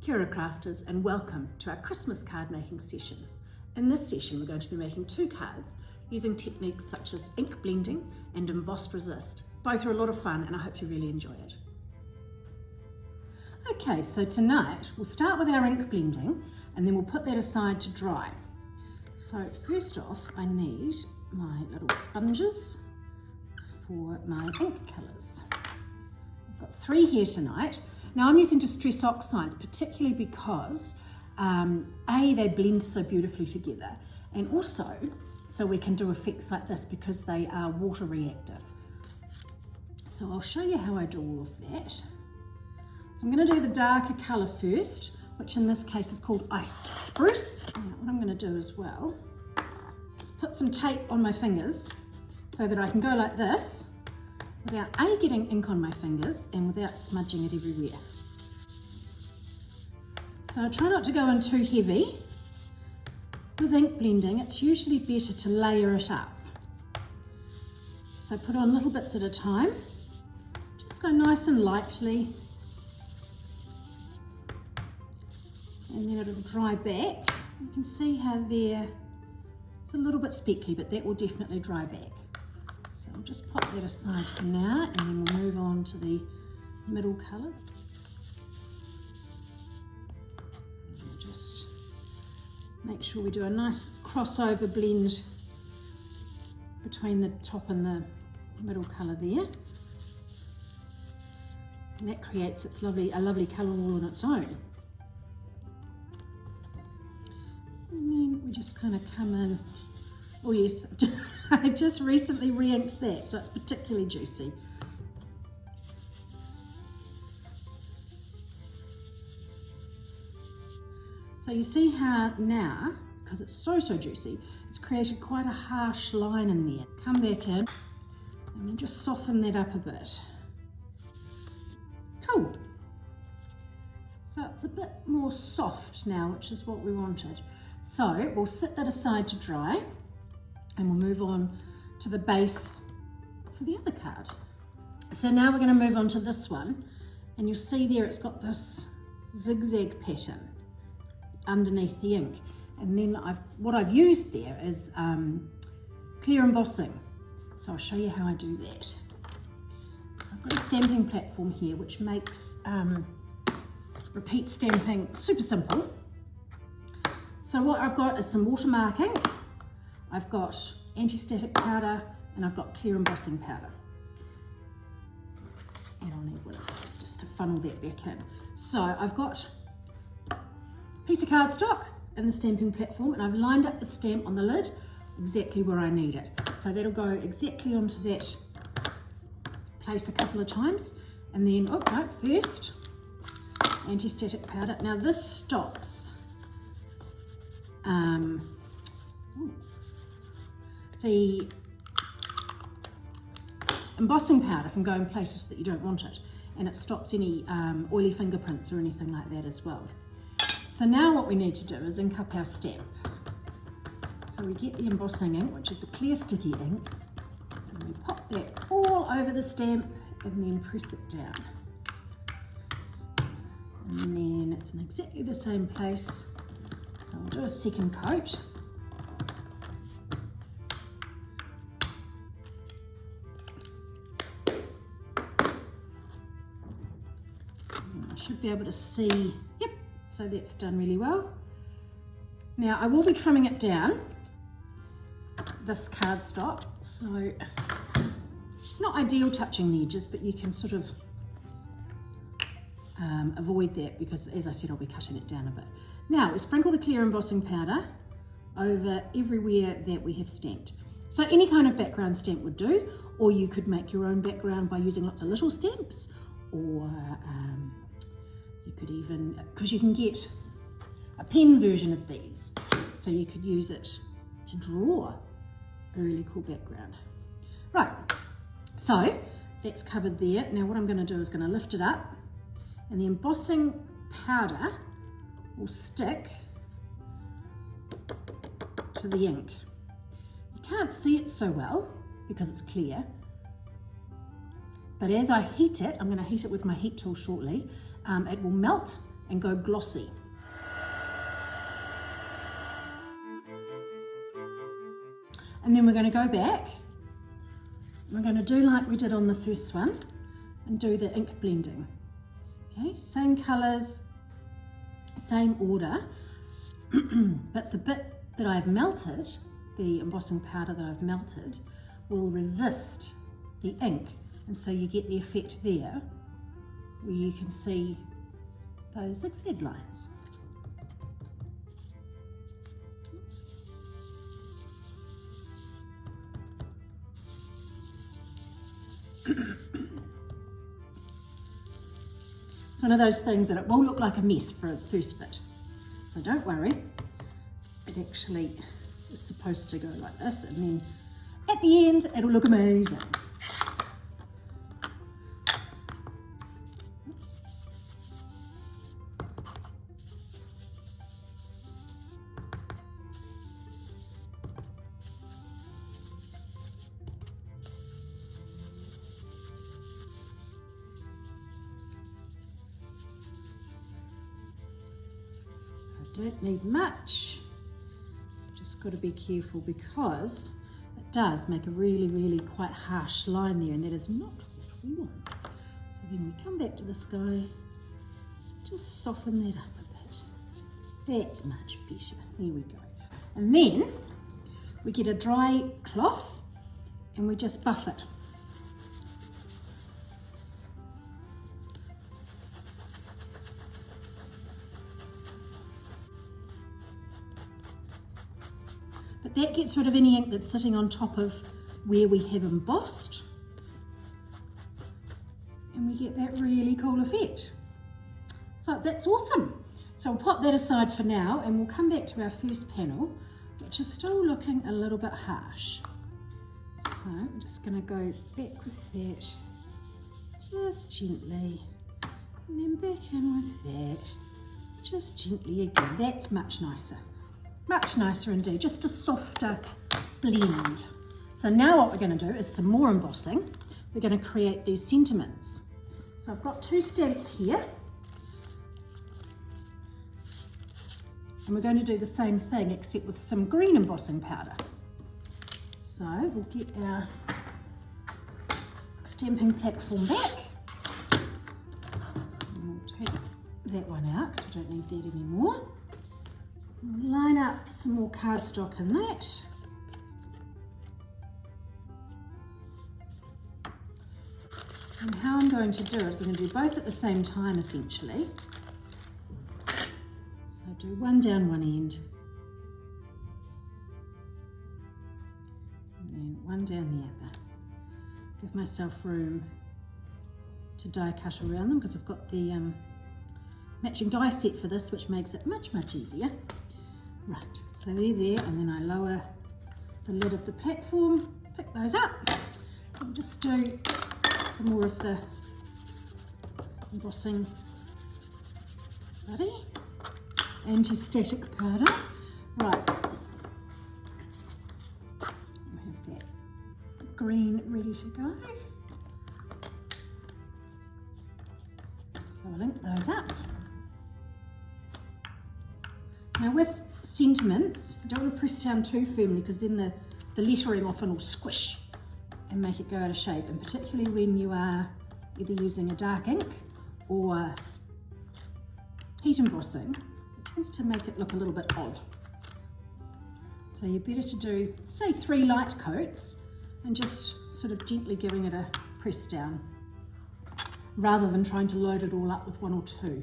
Kia ora crafters and welcome to our Christmas card making session. In this session we're going to be making 2 cards using techniques such as ink blending and embossed resist. Both are a lot of fun and I hope you really enjoy it. Okay, so tonight we'll start with our ink blending and then we'll put that aside to dry. So first off I need my little sponges for my ink colours. I've got 3 here tonight. Now I'm using Distress Oxides particularly because they blend so beautifully together, and also so we can do effects like this because they are water reactive. So I'll show you how I do all of that. So I'm going to do the darker colour first, which in this case is called Iced Spruce. Now what I'm going to do as well is put some tape on my fingers so that I can go like this without getting ink on my fingers and without smudging it everywhere. So I try not to go in too heavy. With ink blending, it's usually better to layer it up. So put on little bits at a time. Just go nice and lightly. And then it'll dry back. You can see how it's a little bit speckly, but that will definitely dry back. So I'll just pop that aside for now, and then we'll move on to the middle colour. We'll just make sure we do a nice crossover blend between the top and the middle colour there. And that creates a lovely colour all on its own. And then we just kind of come in. Oh yes, I just recently re-inked that, so it's particularly juicy. So you see how now, because it's so juicy, it's created quite a harsh line in there. Come back in and then just soften that up a bit. Cool. So it's a bit more soft now, which is what we wanted. So we'll set that aside to dry. And we'll move on to the base for the other card. So now we're going to move on to this one, and you'll see there it's got this zigzag pattern underneath the ink. And then what I've used there is clear embossing. So I'll show you how I do that. I've got a stamping platform here which makes repeat stamping super simple. So what I've got is some watermark ink. I've got anti-static powder and I've got clear embossing powder. And I'll need one of those just to funnel that back in. So I've got a piece of cardstock in the stamping platform and I've lined up the stamp on the lid exactly where I need it. So that'll go exactly onto that place a couple of times. And then, first, anti-static powder. Now this stops the embossing powder from going places that you don't want it, and it stops any oily fingerprints or anything like that as well. So now what we need to do is ink up our stamp. So we get the embossing ink, which is a clear sticky ink, and we pop that all over the stamp and then press it down. And then it's in exactly the same place. So I'll do a second coat. Should be able to see, yep, so that's done really well. Now I will be trimming it down, this cardstock, so it's not ideal touching the edges, but you can sort of avoid that because, as I said, I'll be cutting it down a bit. Now we sprinkle the clear embossing powder over everywhere that we have stamped. So any kind of background stamp would do, or you could make your own background by using lots of little stamps, or you could even, because you can get a pen version of these, so you could use it to draw a really cool background. Right, so that's covered there. Now what I'm going to do is going to lift it up, and the embossing powder will stick to the ink. You can't see it so well because it's clear, but as I heat it, I'm going to heat it with my heat tool shortly, it will melt and go glossy. And then we're going to go back. We're going to do like we did on the first one and do the ink blending. Okay, same colours, same order, but the bit that I've melted, the embossing powder that I've melted, will resist the ink, and so you get the effect there where you can see those zigzag lines. It's one of those things that it will look like a mess for the first bit, so don't worry, it actually is supposed to go like this, and then at the end it'll look amazing. Don't need much, just got to be careful because it does make a really quite harsh line there, and that is not what we want. So then we come back to the sky, just soften that up a bit. That's much better, there we go. And then we get a dry cloth and we just buff it. But that gets rid of any ink that's sitting on top of where we have embossed, and we get that really cool effect. So that's awesome. So we'll pop that aside for now, and we'll come back to our first panel, which is still looking a little bit harsh. So I'm just going to go back with that, just gently, and then back in with that, just gently again. That's much nicer. Much nicer indeed, just a softer blend. So now what we're going to do is some more embossing. We're going to create these sentiments. So I've got 2 stamps here. And we're going to do the same thing except with some green embossing powder. So we'll get our stamping platform back. And we'll take that one out because we don't need that anymore. We'll line up some more cardstock in that. And how I'm going to do it is I'm going to do both at the same time essentially. So do one down one end and then one down the other. Give myself room to die cut around them because I've got the matching die set for this, which makes it much easier. Right, so they're there, and then I lower the lid of the platform, pick those up, and just do some more of the embossing bloody anti-static powder. Right, we have that green ready to go. So I'll link those up. Now with sentiments, you don't want to press down too firmly because then the lettering often will squish and make it go out of shape, and particularly when you are either using a dark ink or heat embossing, it tends to make it look a little bit odd. So you're better to do, say, 3 light coats and just sort of gently giving it a press down rather than trying to load it all up with 1 or 2.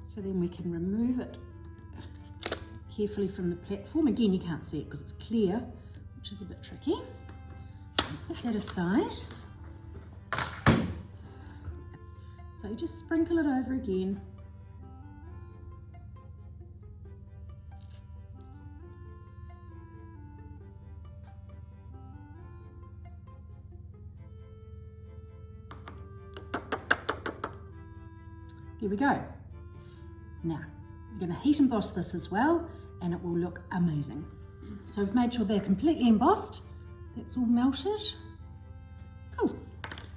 So then we can remove it carefully from the platform. Again, you can't see it because it's clear, which is a bit tricky. Put that aside. So you just sprinkle it over again. There we go. Now, we're going to heat emboss this as well, and it will look amazing. So we've made sure they're completely embossed. That's all melted. Cool.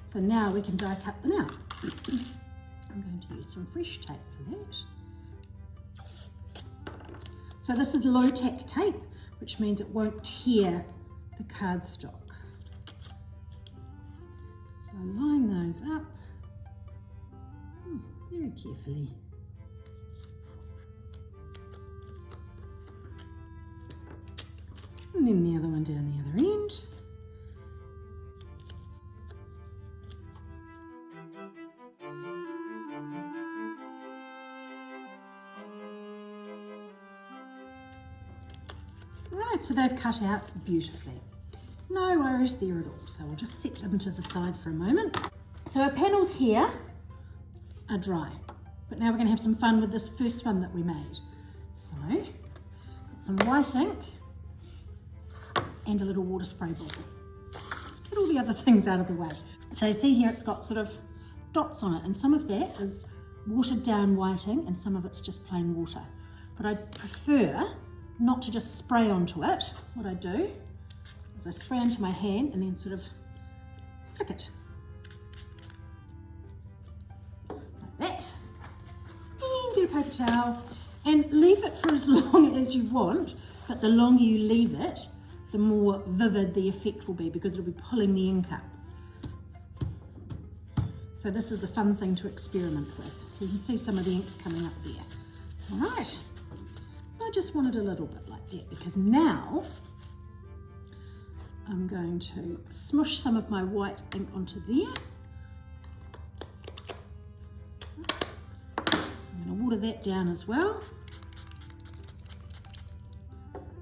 So now we can die cut them out. I'm going to use some fresh tape for that. So this is low-tack tape, which means it won't tear the cardstock. So line those up very carefully. And then the other one down the other end. Right, so they've cut out beautifully. No worries there at all. So we'll just set them to the side for a moment. So our panels here are dry, but now we're going to have some fun with this first one that we made. So, got some white ink and a little water spray bottle. Let's get all the other things out of the way. So you see here it's got sort of dots on it, and some of that is watered down white ink and some of it's just plain water. But I prefer not to just spray onto it. What I do is I spray onto my hand and then sort of flick it. Like that. And get a paper towel and leave it for as long as you want, but the longer you leave it, the more vivid the effect will be because it'll be pulling the ink up. So this is a fun thing to experiment with. So you can see some of the inks coming up there. All right, so I just wanted a little bit like that because now I'm going to smush some of my white ink onto there. Oops. I'm going to water that down as well.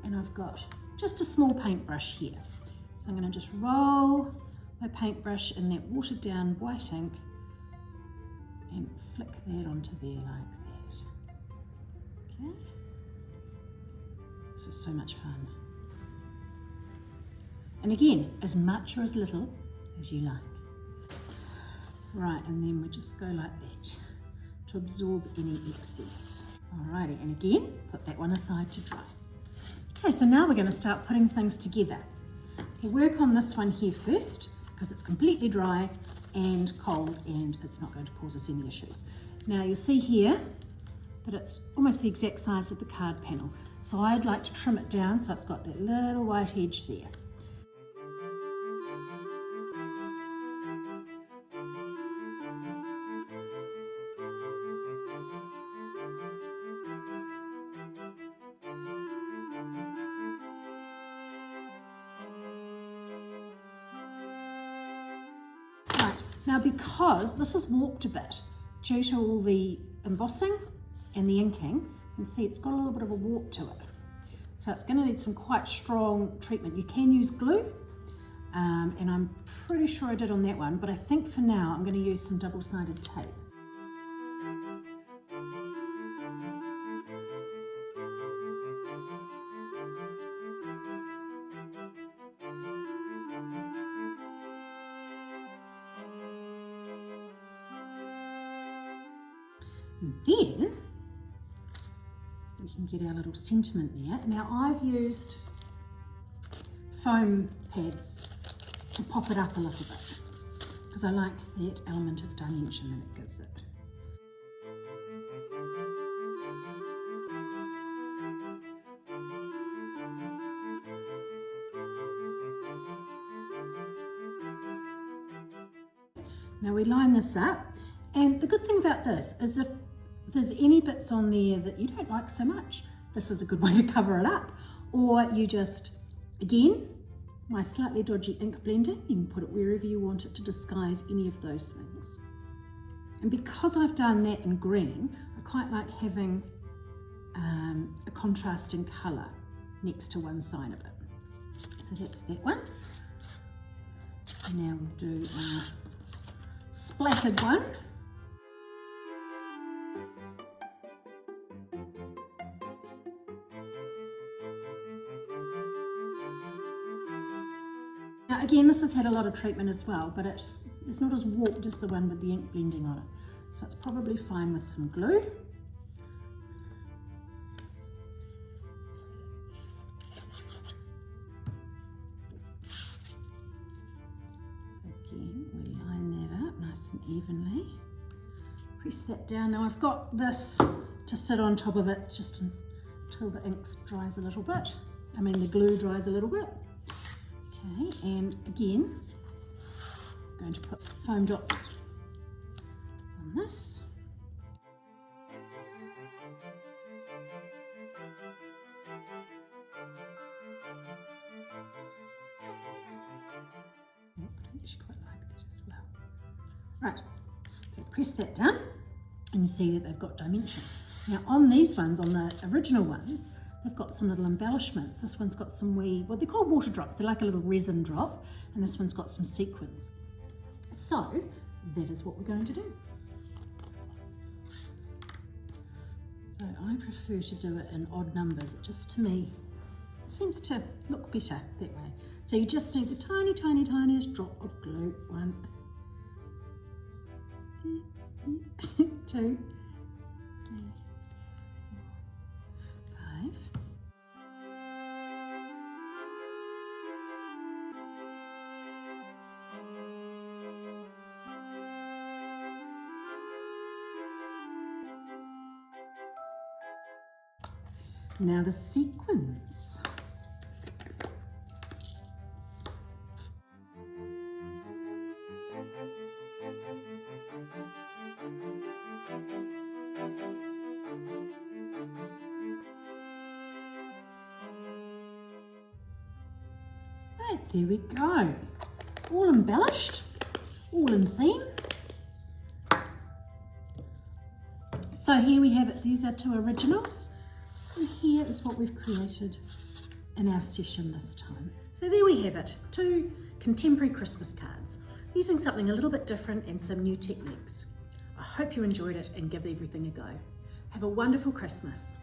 And I've got just a small paintbrush here. So I'm going to just roll my paintbrush in that watered down white ink and flick that onto there like that. Okay. This is so much fun. And again, as much or as little as you like. Right, and then we just go like that to absorb any excess. Alrighty, and again, put that one aside to dry. Okay, so now we're going to start putting things together. We'll work on this one here first because it's completely dry and cold and it's not going to cause us any issues. Now you'll see here that it's almost the exact size of the card panel. So I'd like to trim it down so it's got that little white edge there. Now because this is warped a bit due to all the embossing and the inking, you can see it's got a little bit of a warp to it. So it's going to need some quite strong treatment. You can use glue, and I'm pretty sure I did on that one, but I think for now I'm going to use some double-sided tape. And then we can get our little sentiment there. Now I've used foam pads to pop it up a little bit because I like that element of dimension that it gives it. Now we line this up, and the good thing about this is if there's any bits on there that you don't like so much, this is a good way to cover it up. Or you just, again, my slightly dodgy ink blending, you can put it wherever you want it to disguise any of those things. And because I've done that in green, I quite like having a contrasting colour next to one side of it. So that's that one. Now we'll do a splattered one. Now again, this has had a lot of treatment as well, but it's not as warped as the one with the ink blending on it. So it's probably fine with some glue. Again, we line that up nice nice and evenly. Press that down. Now I've got this to sit on top of it just until the ink dries a little bit. The glue dries a little bit. Okay, and again, I'm going to put foam dots on this. I actually quite like that as well. Right, so press that down and you see that they've got dimension. Now on these ones, on the original ones, they've got some little embellishments. This one's got some what they're called water drops. They're like a little resin drop, and this one's got some sequins. So that is what we're going to do. So I prefer to do it in odd numbers. It just, to me, seems to look better that way. So you just need the tiny, tiny, tiniest drop of glue. 1, 2, 3, 4, 5. Now the sequins. Right, there we go. All embellished, all in theme. So here we have it. These are 2 originals. And here is what we've created in our session this time. So there we have it, 2 contemporary Christmas cards, using something a little bit different and some new techniques. I hope you enjoyed it and give everything a go. Have a wonderful Christmas.